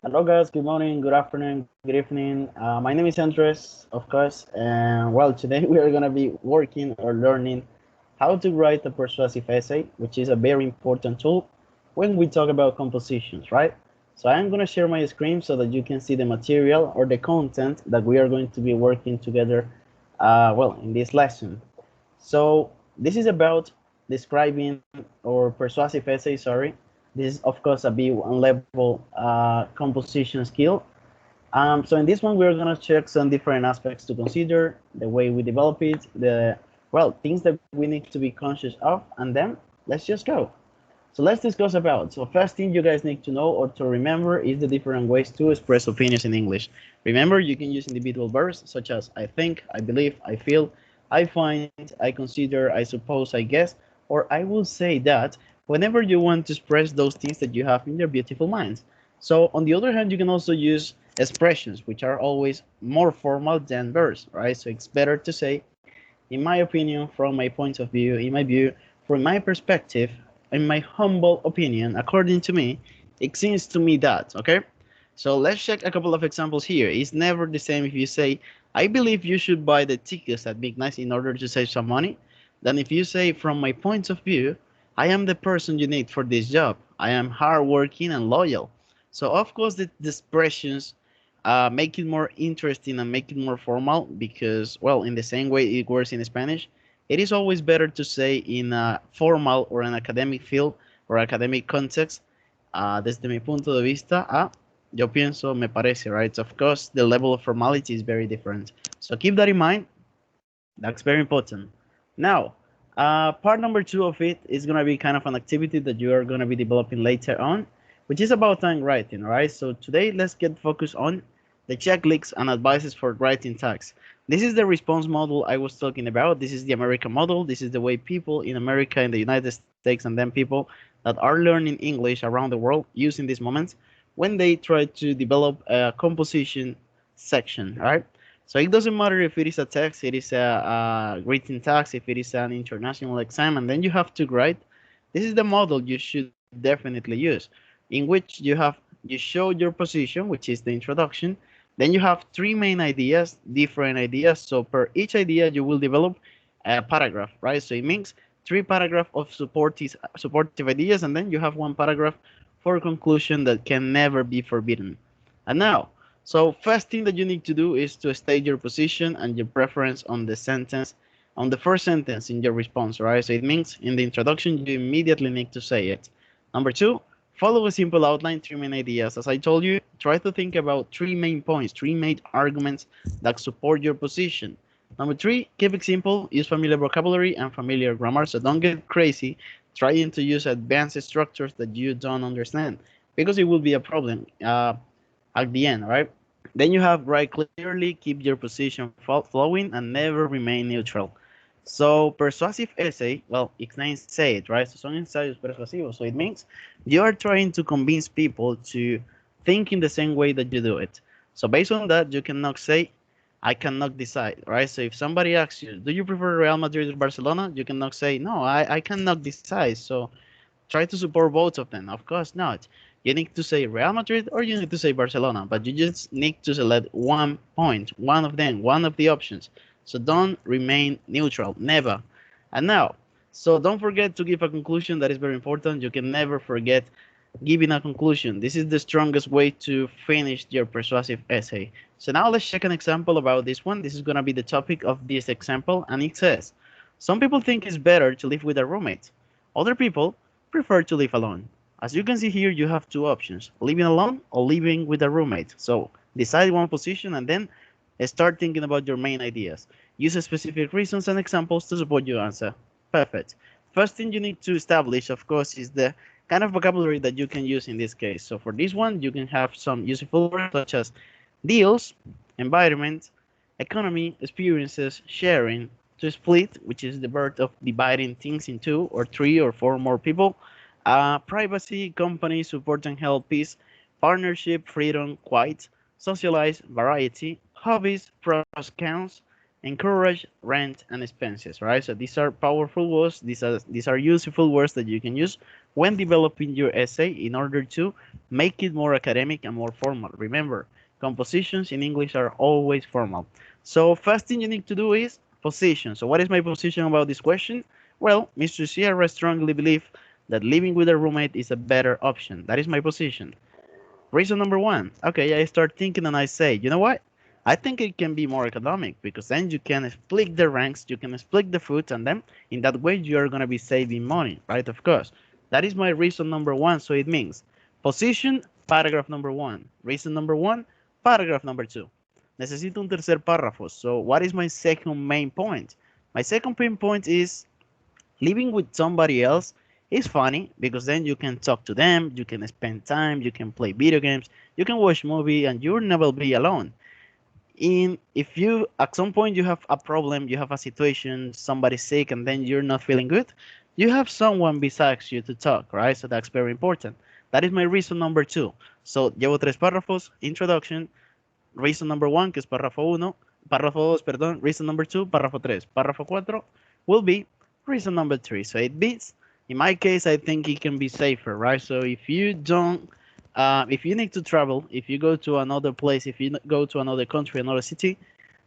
Hello guys, good morning, good afternoon, good evening. My name is Andres, of course, and well, today we are going to be working or learning how to write a persuasive essay, which is a very important tool when we talk about compositions, right? So I'm going to share my screen so that you can see the material or the content that we are going to be working together, well, in this lesson. So this is about describing or persuasive essay, sorry. This is of course a B1 level composition skill. So in this one, we're gonna check some different aspects to consider, the way we develop it, the well things that we need to be conscious of, and then let's just go. So let's discuss about. So first thing you guys need to know or to remember is the different ways to express opinions in English. Remember, you can use individual verbs such as I think, I believe, I feel, I find, I consider, I suppose, I guess, or I will say that whenever you want to express those things that you have in your beautiful minds. So on the other hand, you can also use expressions, which are always more formal than verbs, right? So it's better to say, in my opinion, from my point of view, in my view, from my perspective, in my humble opinion, according to me, it seems to me that, okay? So let's check a couple of examples here. It's never the same if you say, I believe you should buy the tickets at Big Nice in order to save some money, than if you say, from my point of view, I am the person you need for this job. I am hardworking and loyal. So of course the expressions make it more interesting and make it more formal because, well, in the same way it works in Spanish, it is always better to say in a formal or an academic field or academic context, desde mi punto de vista, yo pienso, me parece, right? Of course, the level of formality is very different. So keep that in mind. That's very important. Now, part number two of it is going to be kind of an activity that you are going to be developing later on, which is about time writing, all right? So today, let's get focused on the checklists and advices for writing tags. This is the response model I was talking about. This is the American model. This is the way people in America, in the United States, and then people that are learning English around the world using these moments when they try to develop a composition section, all right? So it doesn't matter if it is a text, it is a written text, if it is an international exam, and then you have to write. This is the model you should definitely use, in which you show your position, which is the introduction. Then you have three main ideas, different ideas. So per each idea, you will develop a paragraph, right? So it means three paragraphs of supportive ideas, and then you have one paragraph for conclusion that can never be forbidden. And now, so first thing that you need to do is to state your position and your preference on the sentence, on the first sentence in your response, right? So it means in the introduction, you immediately need to say it. Number two, follow a simple outline, three main ideas. As I told you, try to think about three main points, three main arguments that support your position. Number three, keep it simple, use familiar vocabulary and familiar grammar, so don't get crazy trying to use advanced structures that you don't understand, because it will be a problem at the end, right? Then you have write clearly, keep your position flowing, and never remain neutral. So persuasive essay, well, its name say it, right? So son ensayos persuasivos. So it means you are trying to convince people to think in the same way that you do it. So based on that, you cannot say, I cannot decide, right? So if somebody asks you, do you prefer Real Madrid or Barcelona? You cannot say, no, I cannot decide. So try to support both of them. Of course not. You need to say Real Madrid or you need to say Barcelona, but you just need to select one point, one of them, one of the options. So don't remain neutral, never. And now, so don't forget to give a conclusion. That is very important. You can never forget giving a conclusion. This is the strongest way to finish your persuasive essay. So now let's check an example about this one. This is going to be the topic of this example, and it says, some people think it's better to live with a roommate. Other people prefer to live alone. As you can see here, you have two options, living alone or living with a roommate. So decide one position and then start thinking about your main ideas. Use specific reasons and examples to support your answer. Perfect. First thing you need to establish, of course, is the kind of vocabulary that you can use in this case. So for this one, you can have some useful words such as deals, environment, economy, experiences, sharing, to split, which is the verb of dividing things in two or three or four more people, privacy, company, support and help, peace, partnership, freedom, quiet, socialize, variety, hobbies, pros, counts, encourage, rent, and expenses, right? So these are powerful words. These are useful words that you can use when developing your essay in order to make it more academic and more formal. Remember, compositions in English are always formal. So first thing you need to do is position. So what is my position about this question? Well, Mr. Sierra strongly believe that living with a roommate is a better option. That is my position. Reason number one. Okay, I start thinking and I say, you know what? I think it can be more economic because then you can split the ranks, you can split the food, and then in that way you're gonna be saving money, right? Of course. That is my reason number one. So it means position, paragraph number one. Reason number one, paragraph number two. Necesito un tercer párrafo. So what is my second main point? My second main point is living with somebody else is funny because then you can talk to them, you can spend time, you can play video games, you can watch movie, and you'll never be alone. In if you at some point you have a problem, you have a situation, somebody's sick, and then you're not feeling good, you have someone besides you to talk, right? So that's very important. That is my reason number two. So llevo tres párrafos, introduction, reason number one, que es párrafo uno, párrafo dos, perdón, reason number two, párrafo tres, párrafo cuatro will be reason number three. So it beats, in my case, I think it can be safer, right? So if you don't, if you need to travel, if you go to another place, if you go to another country, another city,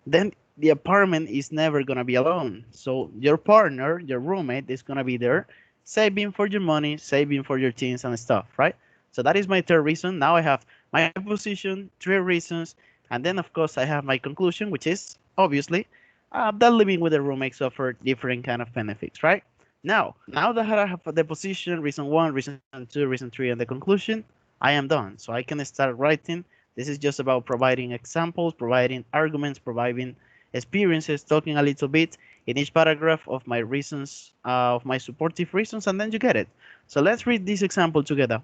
then the apartment is never gonna be alone. So your partner, your roommate, is gonna be there, saving for your money, saving for your things and stuff, right? So that is my third reason. Now I have my position, three reasons, and then of course I have my conclusion, which is obviously that living with a roommate offer different kind of benefits, right? Now that I have the position, reason one, reason two, reason three, and the conclusion, I am done. So I can start writing. This is just about providing examples, providing arguments, providing experiences, talking a little bit in each paragraph of my reasons, of my supportive reasons, and then you get it. So let's read this example together.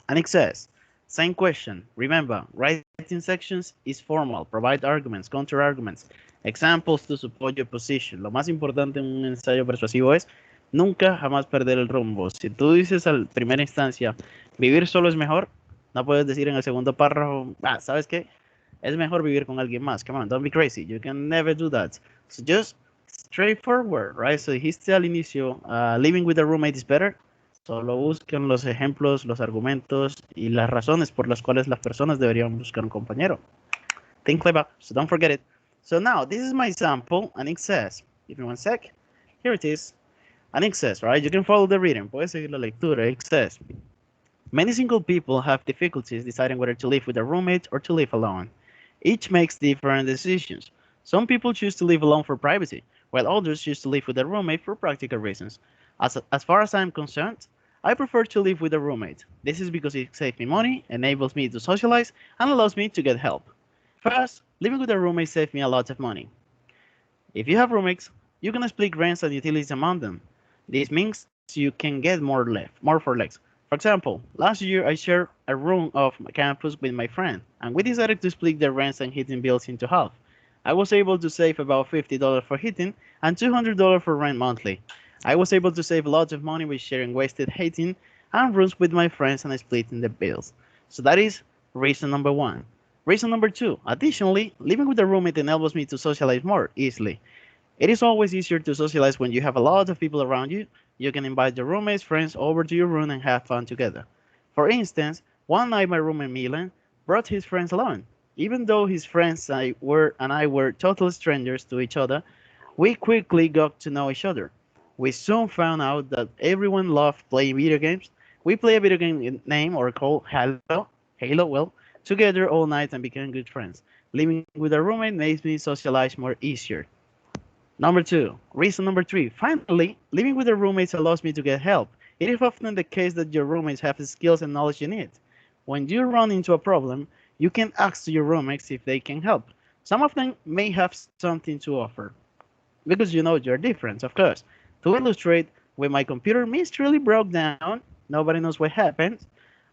And it says, same question. Remember, writing sections is formal. Provide arguments, counter arguments, examples to support your position. Lo más importante en un ensayo persuasivo es nunca jamás perder el rumbo. Si tú dices a primera instancia, vivir solo es mejor, no puedes decir en el segundo párrafo, ¿sabes qué? Es mejor vivir con alguien más. Come on, don't be crazy. You can never do that. So just straightforward, right? So dijiste al inicio, living with a roommate is better. Solo buscan los ejemplos, los argumentos y las razones por las cuales las personas deberían buscar un compañero. Think clever, so don't forget it. So now, this is my example, and it says, give me one sec, here it is, and it says, right, you can follow the reading, puedes seguir la lectura, it says, many single people have difficulties deciding whether to live with a roommate or to live alone. Each makes different decisions. Some people choose to live alone for privacy, while others choose to live with a roommate for practical reasons. As far as I'm concerned, I prefer to live with a roommate. This is because it saves me money, enables me to socialize, and allows me to get help. First, living with a roommate saves me a lot of money. If you have roommates, you can split rents and utilities among them. This means you can get more for less. For example, last year I shared a room of my campus with my friend, and we decided to split the rents and heating bills into half. I was able to save about $50 for heating and $200 for rent monthly. I was able to save lots of money with sharing wasted heating and rooms with my friends and splitting the bills. So that is reason number one. Reason number two, additionally, living with a roommate enables me to socialize more easily. It is always easier to socialize when you have a lot of people around you. You can invite your roommates, friends over to your room and have fun together. For instance, one night my roommate Milan brought his friends along. Even though his friends and I were total strangers to each other, we quickly got to know each other. We soon found out that everyone loved playing video games. We play a video game name or called Halo, well, together all night and became good friends. Living with a roommate makes me socialize more easier. Number two, reason number three. Finally, living with a roommate allows me to get help. It is often the case that your roommates have the skills and knowledge you need. When you run into a problem, you can ask your roommates if they can help. Some of them may have something to offer. Because you know you're different, of course. To illustrate, when my computer mysteriously broke down, nobody knows what happened,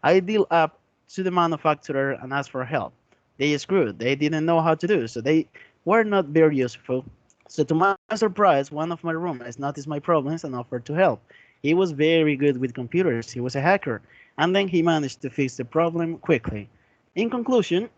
I deal up to the manufacturer and asked for help. They screwed, they didn't know how to do, so they were not very useful. So to my surprise, one of my roommates noticed my problems and offered to help. He was very good with computers, he was a hacker, and then he managed to fix the problem quickly. In conclusion,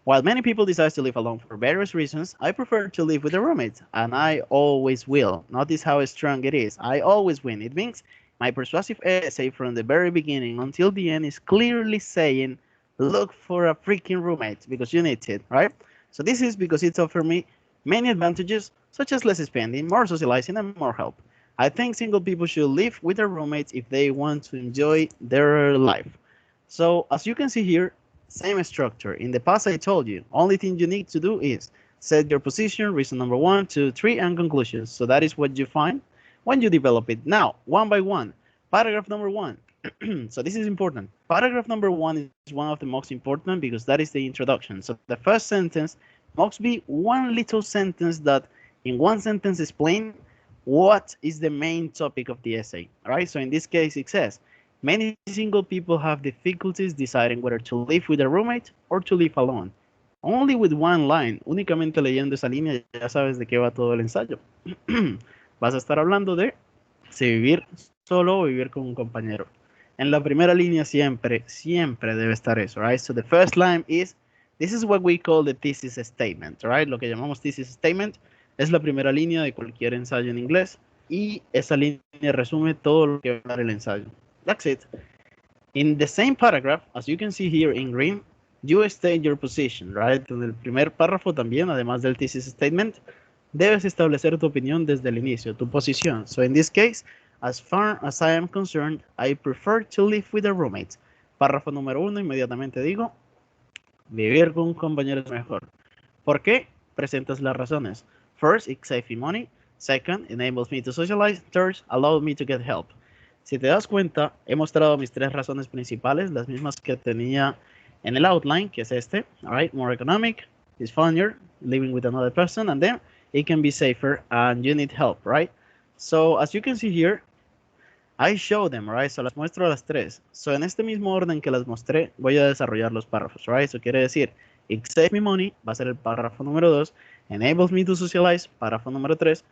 While many people decide to live alone for various reasons, I prefer to live with a roommate, and I always will. Notice how strong it is. I always win. It means my persuasive essay from the very beginning until the end is clearly saying, look for a freaking roommate because you need it, right? So this is because it's offered me many advantages, such as less spending, more socializing, and more help. I think single people should live with their roommates if they want to enjoy their life. So as you can see here, same structure. In the past, I told you, only thing you need to do is set your position, reason number 1, 2, 3, and conclusions. So that is what you find when you develop it. Now, one by one, paragraph number 1. So this is important. Paragraph number 1 is one of the most important because that is the introduction. So the first sentence must be one little sentence that in one sentence explain what is the main topic of the essay. All right, so in this case, it says, many single people have difficulties deciding whether to live with a roommate or to live alone. Only with one line, únicamente leyendo esa línea ya sabes de qué va todo el ensayo. Vas a estar hablando de si vivir solo o vivir con un compañero. En la primera línea siempre, siempre debe estar eso, right? So the first line is, this is what we call the thesis statement, right? Lo que llamamos thesis statement es la primera línea de cualquier ensayo en inglés y esa línea resume todo lo que va a dar el ensayo. That's it. In the same paragraph, as you can see here in green, you state your position, right? En el primer párrafo también, además del thesis statement, debes establecer tu opinión desde el inicio, tu posición. So in this case, as far as I am concerned, I prefer to live with a roommate. Párrafo número 1, inmediatamente digo, vivir con un compañero es mejor. ¿Por qué? Presentas las razones. First, it saves me money. Second, enables me to socialize. Third, allows me to get help. Si te das cuenta, he mostrado mis 3 razones principales, las mismas que tenía en el outline, que es este. All right, more economic, it's funnier, living with another person, and then it can be safer, and you need help, right? So, as you can see here, I show them, right? So, las muestro a las 3. So, en este mismo orden que las mostré, voy a desarrollar los párrafos, right? So, quiere decir, it saves me money, va a ser el párrafo número 2, enables me to socialize, párrafo número 3,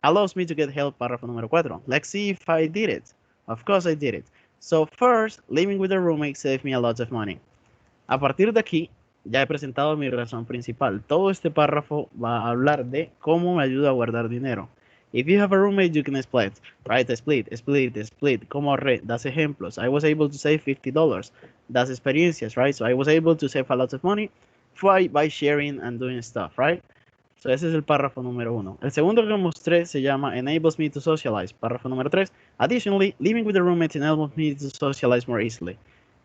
allows me to get help, párrafo número 4. Let's see if I did it. Of course I did it. So first, living with a roommate saved me a lot of money. A partir de aquí, ya he presentado mi razón principal. Todo este párrafo va a hablar de cómo me ayuda a guardar dinero. If you have a roommate, you can split, right? Split. ¿Cómo ahorré? Das ejemplos. I was able to save $50. Das experiencias, right? So I was able to save a lot of money by sharing and doing stuff, right? So ese es el párrafo número 1. El segundo que mostré se llama enables me to socialize. Párrafo número 3. Additionally, living with a roommate enables me to socialize more easily.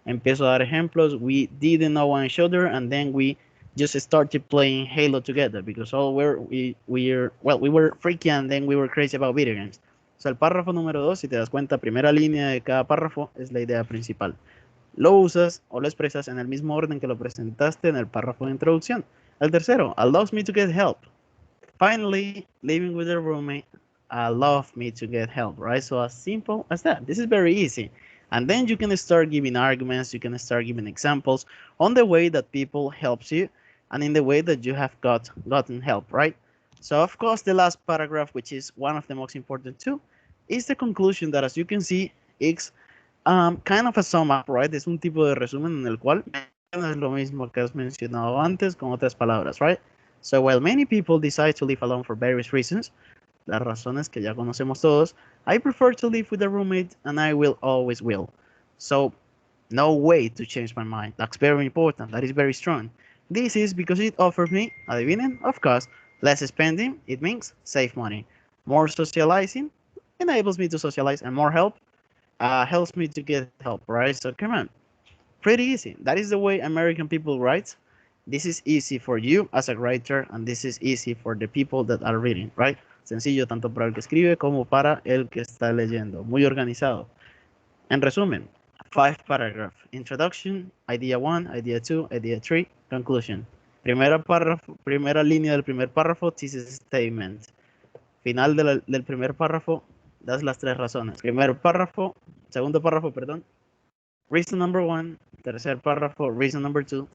Empiezo a dar ejemplos. We didn't know one another, and then we just started playing Halo together because we were freaky and then we were crazy about video games. So el párrafo número 2, si te das cuenta, primera línea de cada párrafo es la idea principal. Lo usas o lo expresas en el mismo orden que lo presentaste en el párrafo de introducción. El tercero, allows me to get help. Finally, living with a roommate allows me to get help, right? So as simple as that. This is very easy. And then you can start giving arguments, you can start giving examples on the way that people helps you and in the way that you have gotten help, right? So of course, the last paragraph, which is one of the most important too, is the conclusion that, as you can see, it's kind of a sum up, right? Es un tipo de resumen en el cual no es lo mismo que has mencionado antes con otras palabras, right? So while many people decide to live alone for various reasons, las razones que ya conocemos todos, I prefer to live with a roommate and I will always will. So no way to change my mind. That's very important. That is very strong. This is because it offers me, adivinen, of course, less spending. It means save money. More socializing enables me to socialize, and more help helps me to get help, right? So come on. Pretty easy. That is the way American people write. This is easy for you as a writer, and this is easy for the people that are reading, right? Sencillo tanto para el que escribe como para el que está leyendo. Muy organizado. En resumen, 5 paragraph. Introduction, idea 1, idea 2, idea 3, conclusion. Primera línea del primer párrafo, thesis statement. Final del primer párrafo, das las 3 razones. Segundo párrafo, perdón. Reason number 1, tercer párrafo, reason number 2,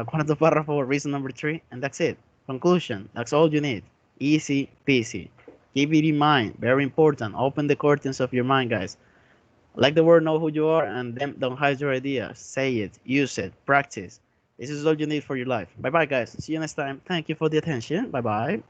cuarto párrafo, reason number 3, and that's it. Conclusion, that's all you need. Easy peasy. Keep it in mind, very important. Open the curtains of your mind, guys. Like the word, know who you are, and then don't hide your ideas. Say it, use it, practice. This is all you need for your life. Bye bye, guys. See you next time. Thank you for the attention. Bye bye.